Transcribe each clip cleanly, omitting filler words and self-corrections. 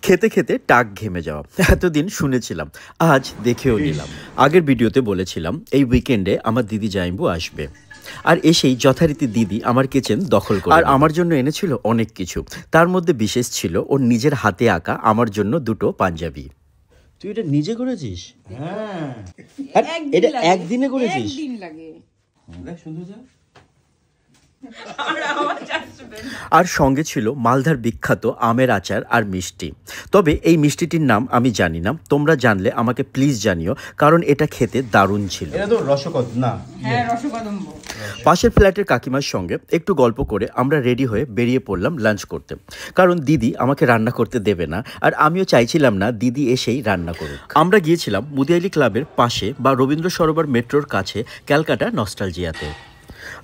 খেতে খেতে টাক ঘেমে যাওয়া এতদিন শুনেছিলাম, আজ দেখেও নিলাম। আগের ভিডিওতে বলেছিলাম এই উইকেন্ডে আমার দিদি জাইম্বু আসবে, আর এসেই যথারীতি দিদি আমার কিচেন দখল করে আর আমার জন্য এনেছিল অনেক কিছু। তার মধ্যে বিশেষ ছিল ওর নিজের হাতে আঁকা আমার জন্য দুটো পাঞ্জাবি। তুই এটা নিজে করেছিস? হ্যাঁ, এটা একদিনে করেছিস? একদিন লাগে। আর সঙ্গে ছিল মালদার বিখ্যাত আমের আচার আর মিষ্টি। তবে এই মিষ্টিটির নাম আমি জানি না, তোমরা জানলে আমাকে প্লিজ জানিও, কারণ এটা খেতে দারুণ ছিল। এটা তো রসকদম্ব না? হ্যাঁ, রসকদম্ব। পাশের ফ্ল্যাটের কাকিমার সঙ্গে একটু গল্প করে আমরা রেডি হয়ে বেরিয়ে পড়লাম লাঞ্চ করতে, কারণ দিদি আমাকে রান্না করতে দেবে না, আর আমিও চাইছিলাম না দিদি এসেই রান্না করুক। আমরা গিয়েছিলাম মুদিয়ালি ক্লাবের পাশে বা রবীন্দ্র সরোবর মেট্রোর কাছে ক্যালকাটা নস্টালজিয়াতে।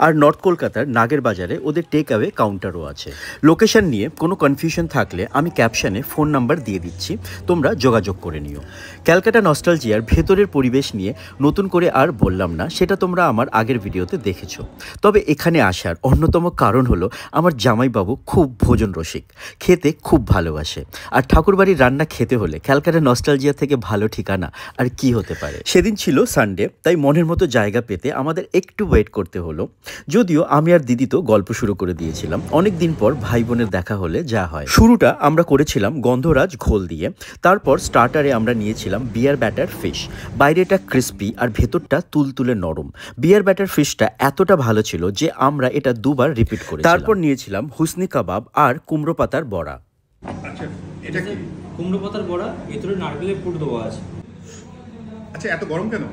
আর নর্থ কলকাতার নাগের বাজারে ওদের টেক অ্যাওয়ে কাউন্টারও আছে। লোকেশন নিয়ে কোনো কনফিউশন থাকলে আমি ক্যাপশনে ফোন নাম্বার দিয়ে দিচ্ছি, তোমরা যোগাযোগ করে নিও। ক্যালকাটা নস্টালজিয়ার ভেতরের পরিবেশ নিয়ে নতুন করে আর বললাম না, সেটা তোমরা আমার আগের ভিডিওতে দেখেছো। তবে এখানে আসার অন্যতম কারণ হলো আমার জামাইবাবু খুব ভোজন রসিক, খেতে খুব ভালোবাসে। আর ঠাকুরবাড়ির রান্না খেতে হলে ক্যালকাটা নস্টালজিয়া থেকে ভালো ঠিকানা আর কি হতে পারে। সেদিন ছিল সানডে, তাই মনের মতো জায়গা পেতে আমাদের একটু ওয়েট করতে হলো। যদিও আমি আর দিদি তো গল্প শুরু করে দিয়েছিলাম, অনেক দিন পর ভাই বোনের দেখা হলে যা হয়। শুরুটা আমরা করেছিলাম গন্ধরাজ ঘোল দিয়ে, তারপর স্টার্টারে আমরা নিয়েছিলাম বিয়ার ব্যাটার ফিশ। বাইরেটা ক্রিস্পি আর ভেতরটা তুলতুলে নরম। বিয়ার ব্যাটার ফিশটা এতটা ভালো ছিল যে আমরা এটা দুবার রিপিট করেছিলাম। তারপর নিয়েছিলাম হুসনি কাবাব আর কুমড়ো পাতার বড়া। আচ্ছা, এটা কি? কুমড়ো পাতার বড়া, ভিতরে নারকেলের পুর দেওয়া আছে। আচ্ছা, এত গরম কেন?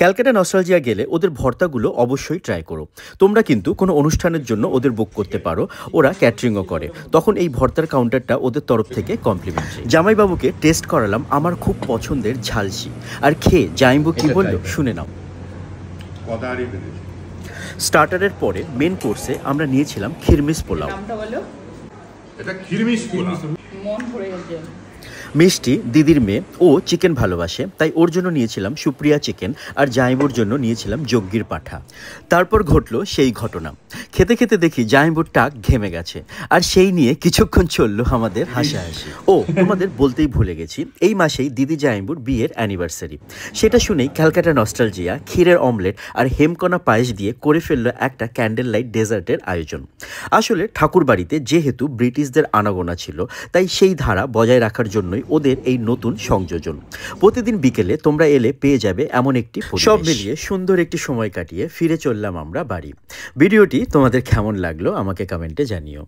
ক্যালকাটা নস্টালজিয়া গেলে ওদের ভর্তাগুলো অবশ্যই ট্রাই করো। তোমরা কিন্তু কোনো অনুষ্ঠানের জন্য ওদের বুক করতে পারো, ওরা ক্যাটারিংও করে, তখন এই ভর্তার কাউন্টারটা ওদের তরফ থেকে কমপ্লিমেন্টারি। জামাইবাবুকে টেস্ট করালাম আমার খুব পছন্দের ঝালসি, আর খেয়ে জামাইবাবু কি বললো শুনে নাও। স্টার্টারের পরে মেন কোর্সে আমরা নিয়েছিলাম খিরমিস পোলাও। এটা খিরমিস পোলাও। মন ভরে গেছে। মিষ্টি দিদির মেয়ে, ও চিকেন ভালোবাসে, তাই ওর জন্য নিয়েছিলাম সুপ্রিয়া চিকেন, আর জাইবুর জন্য নিয়েছিলাম যজ্ঞির পাঠা। তারপর ঘটলো সেই ঘটনা, খেতে খেতে দেখি জাইবুর টাক ঘেমে গেছে, আর সেই নিয়ে কিছুক্ষণ চললো আমাদের হাসাহাসি। ও তোমাদের বলতেই ভুলে গেছি, এই মাসেই দিদি জাইবুর বিয়ের অ্যানিভার্সারি। সেটা শুনেই ক্যালকাটা নস্টালজিয়া ক্ষীরের অমলেট আর হেমকনা পায়েস দিয়ে করে ফেললো একটা ক্যান্ডেল লাইট ডেজার্টের আয়োজন। আসলে ঠাকুরবাড়িতে যেহেতু ব্রিটিশদের আনাগোনা ছিল, তাই সেই ধারা বজায় রাখার জন্যই ওদের এই নতুন সংযোজন। প্রতিদিন বিকেলে তোমরা এলে পেয়ে যাবে এমন একটি সব মিলিয়ে সুন্দর একটি সময় কাটিয়ে ফিরে চললাম আমরা বাড়ি। ভিডিওটি তোমাদের কেমন লাগলো আমাকে কমেন্টে জানিও।